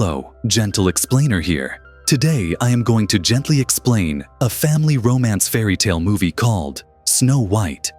Hello, gentle explainer here. Today I am going to gently explain a family romance fairy tale movie called Snow White.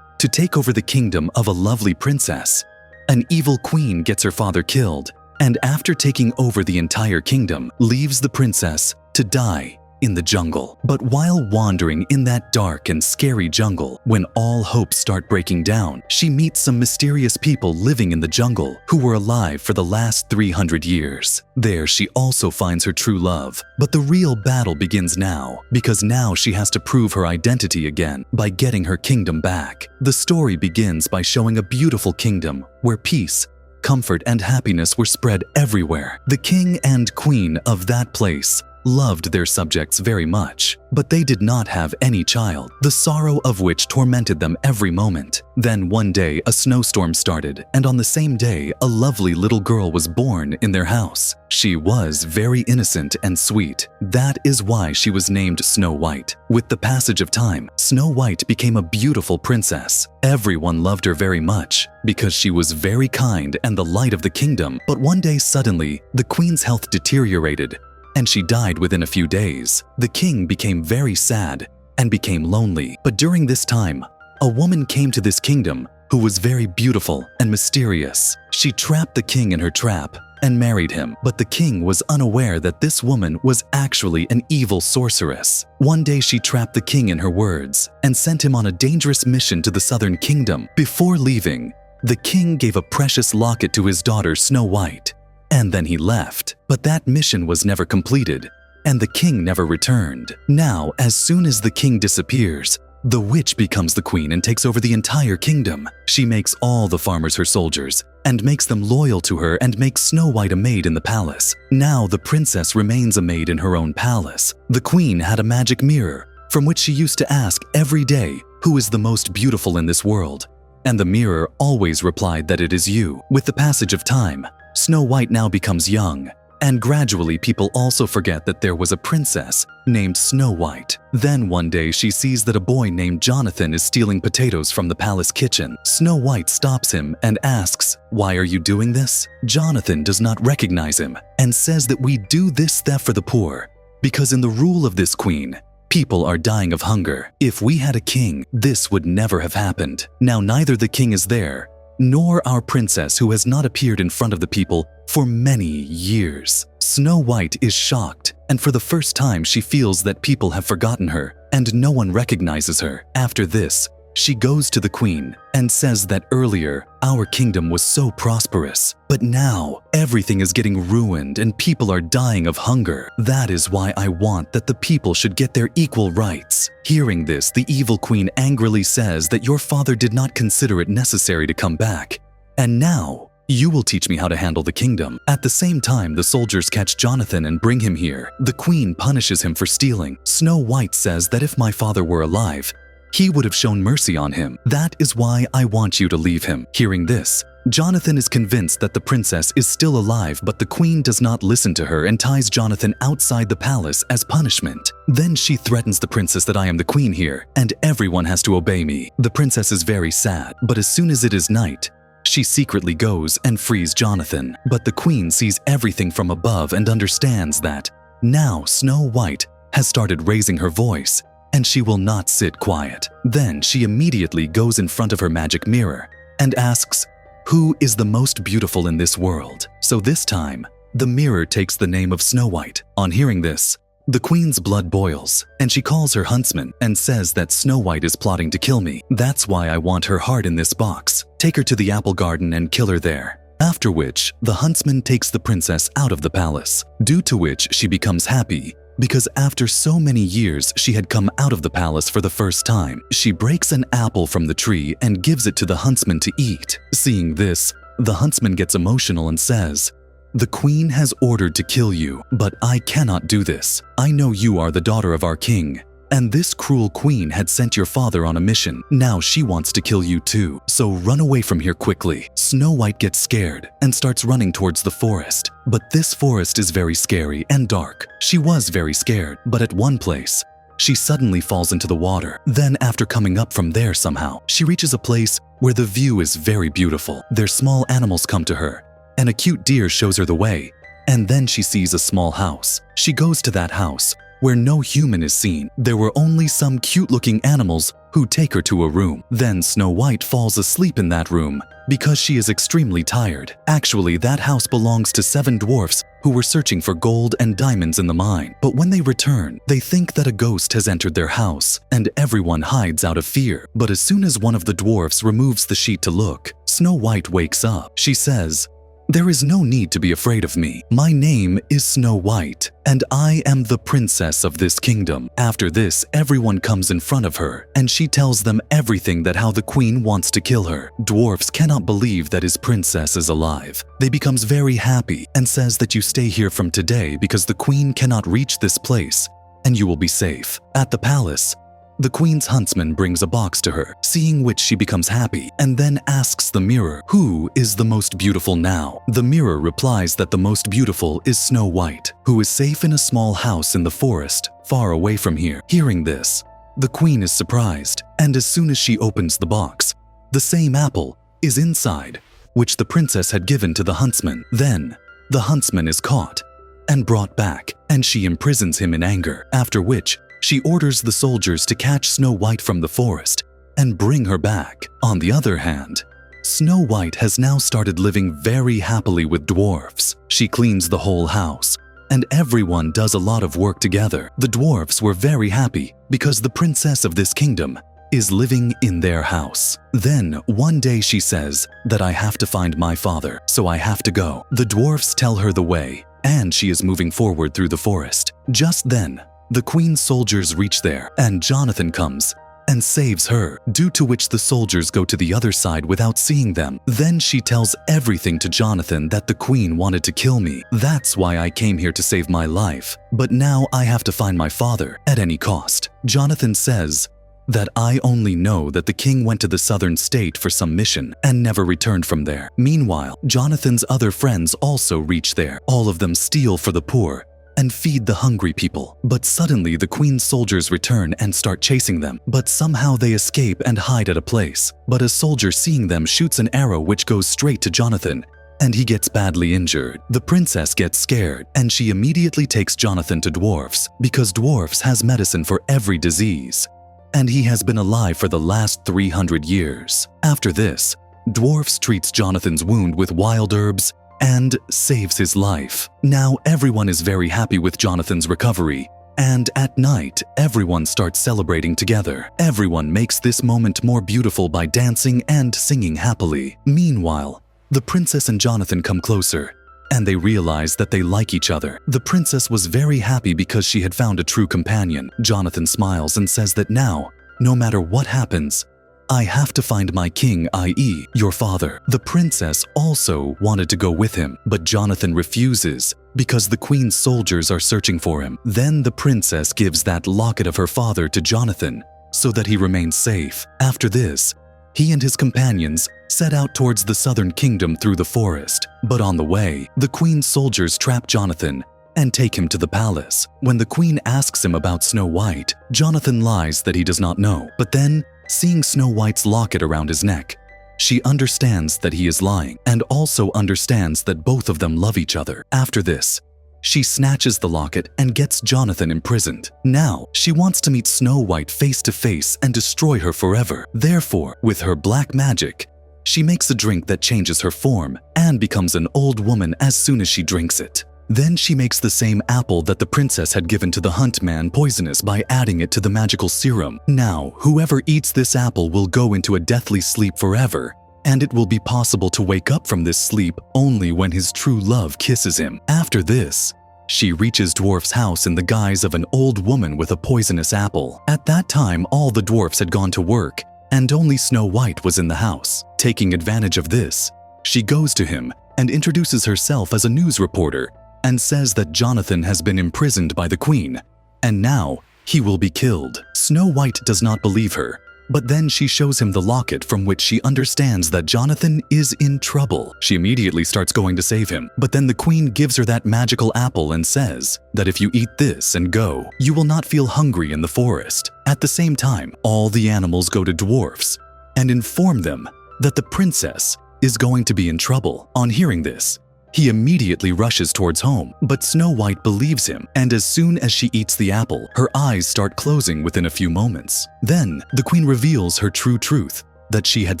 To take over the kingdom of a lovely princess, an evil queen gets her father killed, and after taking over the entire kingdom, leaves the princess to die in the jungle. But while wandering in that dark and scary jungle, when all hopes start breaking down, she meets some mysterious people living in the jungle who were alive for the last 300 years. There she also finds her true love. But the real battle begins now, because now she has to prove her identity again by getting her kingdom back. The story begins by showing a beautiful kingdom where peace, comfort, and happiness were spread everywhere. The king and queen of that place loved their subjects very much, but they did not have any child, the sorrow of which tormented them every moment. Then one day a snowstorm started, and on the same day a lovely little girl was born in their house. She was very innocent and sweet. That is why she was named Snow White. With the passage of time, Snow White became a beautiful princess. Everyone loved her very much because she was very kind and the light of the kingdom. But one day suddenly, the queen's health deteriorated, and she died within a few days. The king became very sad and became lonely. But during this time, a woman came to this kingdom who was very beautiful and mysterious. She trapped the king in her trap and married him. But the king was unaware that this woman was actually an evil sorceress. One day she trapped the king in her words and sent him on a dangerous mission to the southern kingdom. Before leaving, the king gave a precious locket to his daughter Snow White, and then he left. But that mission was never completed, and the king never returned. Now, as soon as the king disappears, the witch becomes the queen and takes over the entire kingdom. She makes all the farmers her soldiers and makes them loyal to her and makes Snow White a maid in the palace. Now the princess remains a maid in her own palace. The queen had a magic mirror from which she used to ask every day, "Who is the most beautiful in this world?" And the mirror always replied that it is you. With the passage of time, Snow White now becomes young, and gradually people also forget that there was a princess named Snow White. Then one day she sees that a boy named Jonathan is stealing potatoes from the palace kitchen. Snow White stops him and asks, "Why are you doing this?" Jonathan does not recognize him and says that we do this theft for the poor because in the rule of this queen, people are dying of hunger. If we had a king, this would never have happened. Now neither the king is there, nor our princess, who has not appeared in front of the people for many years. Snow White is shocked, and for the first time she feels that people have forgotten her and no one recognizes her. After this, she goes to the queen and says that earlier our kingdom was so prosperous, but now everything is getting ruined and people are dying of hunger. That is why I want that the people should get their equal rights. Hearing this, the evil queen angrily says that your father did not consider it necessary to come back, and now you will teach me how to handle the kingdom. At the same time, the soldiers catch Jonathan and bring him here. The queen punishes him for stealing. Snow White says that if my father were alive, he would have shown mercy on him. That is why I want you to leave him. Hearing this, Jonathan is convinced that the princess is still alive, but the queen does not listen to her and ties Jonathan outside the palace as punishment. Then she threatens the princess that I am the queen here, and everyone has to obey me. The princess is very sad, but as soon as it is night, she secretly goes and frees Jonathan. But the queen sees everything from above and understands that now Snow White has started raising her voice, and she will not sit quiet. Then she immediately goes in front of her magic mirror and asks, "Who is the most beautiful in this world?" So this time, the mirror takes the name of Snow White. On hearing this, the queen's blood boils, and she calls her huntsman and says that Snow White is plotting to kill me. That's why I want her heart in this box. Take her to the apple garden and kill her there. After which, the huntsman takes the princess out of the palace, due to which she becomes happy, because after so many years she had come out of the palace for the first time. She breaks an apple from the tree and gives it to the huntsman to eat. Seeing this, the huntsman gets emotional and says, "The queen has ordered to kill you, but I cannot do this. I know you are the daughter of our king, and this cruel queen had sent your father on a mission. Now she wants to kill you too, so run away from here quickly." Snow White gets scared and starts running towards the forest. But this forest is very scary and dark. She was very scared, but at one place, she suddenly falls into the water. Then after coming up from there somehow, she reaches a place where the view is very beautiful. Their small animals come to her, and a cute deer shows her the way and then she sees a small house. She goes to that house, where no human is seen. There were only some cute-looking animals who take her to a room. Then Snow White falls asleep in that room because she is extremely tired. Actually, that house belongs to 7 dwarfs who were searching for gold and diamonds in the mine. But when they return, they think that a ghost has entered their house, and everyone hides out of fear. But as soon as one of the dwarfs removes the sheet to look, Snow White wakes up. She says, "There is no need to be afraid of me. My name is Snow White, and I am the princess of this kingdom." After this, everyone comes in front of her, and she tells them everything that how the queen wants to kill her. Dwarfs cannot believe that his princess is alive. They becomes very happy and says that you stay here from today because the queen cannot reach this place, and you will be safe. At the palace, the queen's huntsman brings a box to her, seeing which she becomes happy, and then asks the mirror, "Who is the most beautiful now?" The mirror replies that the most beautiful is Snow White, who is safe in a small house in the forest, far away from here. Hearing this, the queen is surprised, and as soon as she opens the box, the same apple is inside, which the princess had given to the huntsman. Then, the huntsman is caught and brought back, and she imprisons him in anger, after which she orders the soldiers to catch Snow White from the forest and bring her back. On the other hand, Snow White has now started living very happily with dwarfs. She cleans the whole house, and everyone does a lot of work together. The dwarfs were very happy because the princess of this kingdom is living in their house. Then, one day she says that I have to find my father, so I have to go. The dwarfs tell her the way, and she is moving forward through the forest. Just then, the queen's soldiers reach there, and Jonathan comes and saves her, due to which the soldiers go to the other side without seeing them. Then she tells everything to Jonathan, that the queen wanted to kill me. That's why I came here to save my life. But now I have to find my father at any cost. Jonathan says that I only know that the king went to the southern state for some mission and never returned from there. Meanwhile, Jonathan's other friends also reach there. All of them steal for the poor and feed the hungry people. But suddenly the queen's soldiers return and start chasing them, but somehow they escape and hide at a place. But a soldier, seeing them, shoots an arrow which goes straight to Jonathan, and he gets badly injured. The princess gets scared, and she immediately takes Jonathan to dwarfs, because dwarfs has medicine for every disease, and he has been alive for the last 300 years. After this, dwarfs treats Jonathan's wound with wild herbs and saves his life. Now everyone is very happy with Jonathan's recovery, and at night, everyone starts celebrating together. Everyone makes this moment more beautiful by dancing and singing happily. Meanwhile, the princess and Jonathan come closer, and they realize that they like each other. The princess was very happy because she had found a true companion. Jonathan smiles and says that now, no matter what happens, I have to find my king, i.e., your father. The princess also wanted to go with him, but Jonathan refuses because the queen's soldiers are searching for him. Then the princess gives that locket of her father to Jonathan so that he remains safe. After this, he and his companions set out towards the southern kingdom through the forest. But on the way, the queen's soldiers trap Jonathan and take him to the palace. When the queen asks him about Snow White, Jonathan lies that he does not know. But then, seeing Snow White's locket around his neck, she understands that he is lying, and also understands that both of them love each other. After this, she snatches the locket and gets Jonathan imprisoned. Now, she wants to meet Snow White face to face and destroy her forever. Therefore, with her black magic, she makes a drink that changes her form and becomes an old woman as soon as she drinks it. Then she makes the same apple that the princess had given to the huntman poisonous by adding it to the magical serum. Now, whoever eats this apple will go into a deathly sleep forever, and it will be possible to wake up from this sleep only when his true love kisses him. After this, she reaches Dwarf's house in the guise of an old woman with a poisonous apple. At that time, all the dwarfs had gone to work, and only Snow White was in the house. Taking advantage of this, she goes to him and introduces herself as a news reporter and says that Jonathan has been imprisoned by the queen, and now he will be killed. Snow White does not believe her, but then she shows him the locket from which she understands that Jonathan is in trouble. She immediately starts going to save him, but then the queen gives her that magical apple and says that if you eat this and go, you will not feel hungry in the forest. At the same time, all the animals go to dwarfs and inform them that the princess is going to be in trouble. On hearing this, He immediately rushes towards home, but Snow White believes him, and as soon as she eats the apple, her eyes start closing within a few moments. Then, the queen reveals her true truth, that she had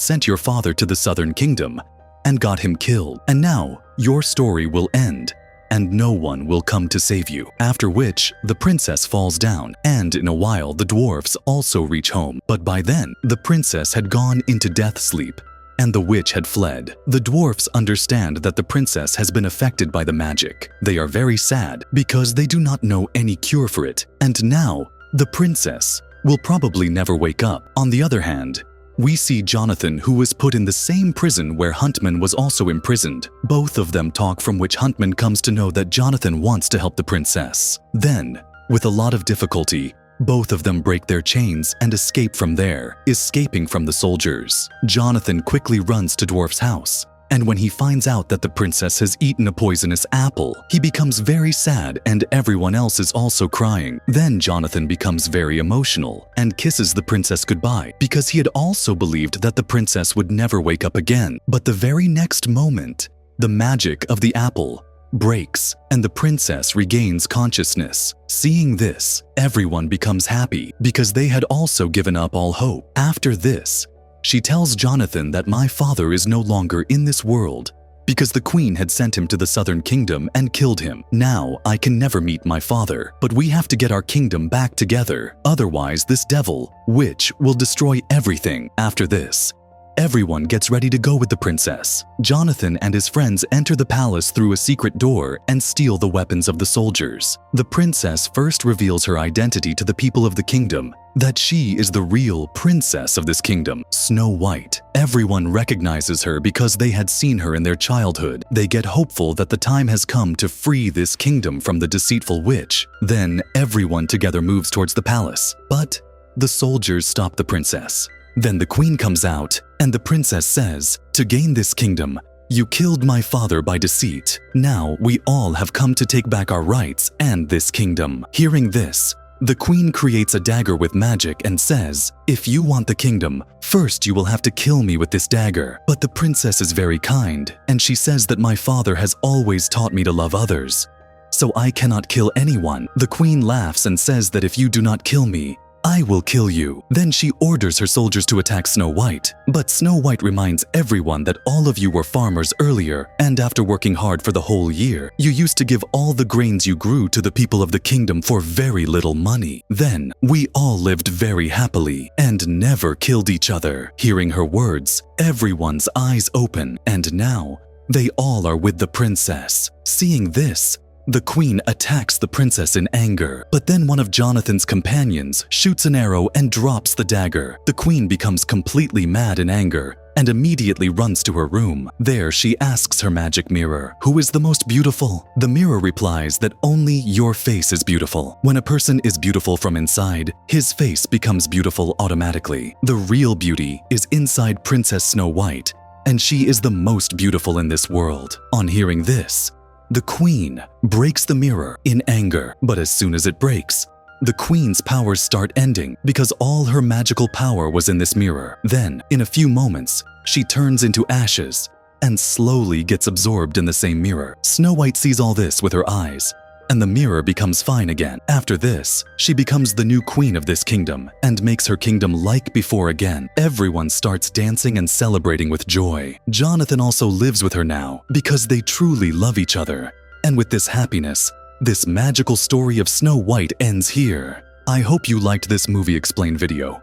sent your father to the southern kingdom and got him killed. And now, your story will end, and no one will come to save you. After which, the princess falls down, and in a while the dwarfs also reach home. But by then, the princess had gone into death sleep, and the witch had fled. The dwarfs understand that the princess has been affected by the magic. They are very sad because they do not know any cure for it, and now the princess will probably never wake up. On the other hand, we see Jonathan, who was put in the same prison where Huntman was also imprisoned. Both of them talk, from which Huntman comes to know that Jonathan wants to help the princess. Then, with a lot of difficulty, both of them break their chains and escape from there, escaping from the soldiers. Jonathan quickly runs to Dwarf's house, and when he finds out that the princess has eaten a poisonous apple, he becomes very sad and everyone else is also crying. Then Jonathan becomes very emotional and kisses the princess goodbye because he had also believed that the princess would never wake up again. But the very next moment, the magic of the apple breaks and the princess regains consciousness. Seeing this, everyone becomes happy because they had also given up all hope. After this, she tells Jonathan that my father is no longer in this world because the queen had sent him to the southern kingdom and killed him. Now I can never meet my father, but we have to get our kingdom back together. Otherwise, this devil, witch, will destroy everything. After this, everyone gets ready to go with the princess. Jonathan and his friends enter the palace through a secret door and steal the weapons of the soldiers. The princess first reveals her identity to the people of the kingdom, that she is the real princess of this kingdom, Snow White. Everyone recognizes her because they had seen her in their childhood. They get hopeful that the time has come to free this kingdom from the deceitful witch. Then everyone together moves towards the palace, but the soldiers stop the princess. Then the queen comes out, and the princess says, "To gain this kingdom, you killed my father by deceit. Now we all have come to take back our rights and this kingdom." Hearing this, the queen creates a dagger with magic and says, "If you want the kingdom, first you will have to kill me with this dagger." But the princess is very kind, and she says that my father has always taught me to love others, so I cannot kill anyone. The queen laughs and says that if you do not kill me, I will kill you. Then she orders her soldiers to attack Snow White. But Snow White reminds everyone that all of you were farmers earlier, and after working hard for the whole year, you used to give all the grains you grew to the people of the kingdom for very little money. Then we all lived very happily and never killed each other. Hearing her words, everyone's eyes open, and now they all are with the princess. Seeing this, the queen attacks the princess in anger, but then one of Jonathan's companions shoots an arrow and drops the dagger. The queen becomes completely mad in anger and immediately runs to her room. There she asks her magic mirror, "Who is the most beautiful?" The mirror replies that only your face is beautiful. When a person is beautiful from inside, his face becomes beautiful automatically. The real beauty is inside Princess Snow White, and she is the most beautiful in this world. On hearing this, the queen breaks the mirror in anger, but as soon as it breaks, the queen's powers start ending because all her magical power was in this mirror. Then, in a few moments, she turns into ashes and slowly gets absorbed in the same mirror. Snow White sees all this with her eyes, and the mirror becomes fine again. After this, she becomes the new queen of this kingdom and makes her kingdom like before again. Everyone starts dancing and celebrating with joy. Jonathan also lives with her now because they truly love each other. And with this happiness, this magical story of Snow White ends here. I hope you liked this movie explain video.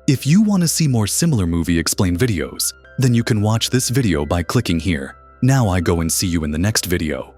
If you want to see more similar movie explain videos, then you can watch this video by clicking here. Now I go and see you in the next video.